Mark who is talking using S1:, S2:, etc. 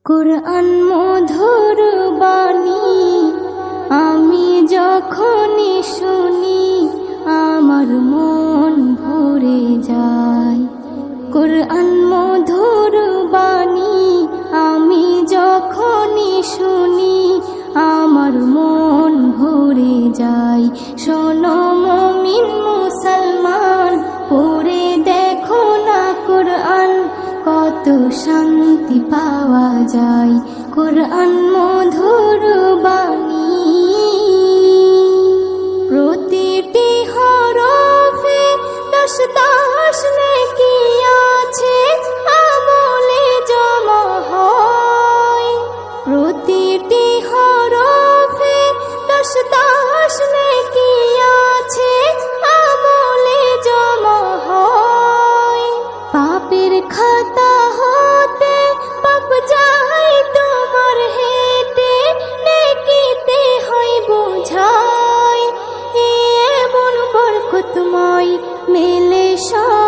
S1: কুরআন মধুর বাণী আমি যখনই শুনি আমার মন ভরে যায়। কুরআন মধুর বাণী আমি যখনই শুনি আমার মন ভরে যায়। শোনো মুমিন মুসলমান, পড়ে দেখো না কুরআন, কত শান্তি পাওয়া যায়। কুরআন মধুর বাণী প্রতিটি হরফে 10 নেকি আছে, আমলে জমা হয়। প্রতিটি হরফে 10 নেকি আছে, আমলে জমা হয়। পাপের খাতা হতে পাপ যায় তোমার হেঁটে, নেকিতে হয় বোঝাই। এমন বরকতময় মেলে সব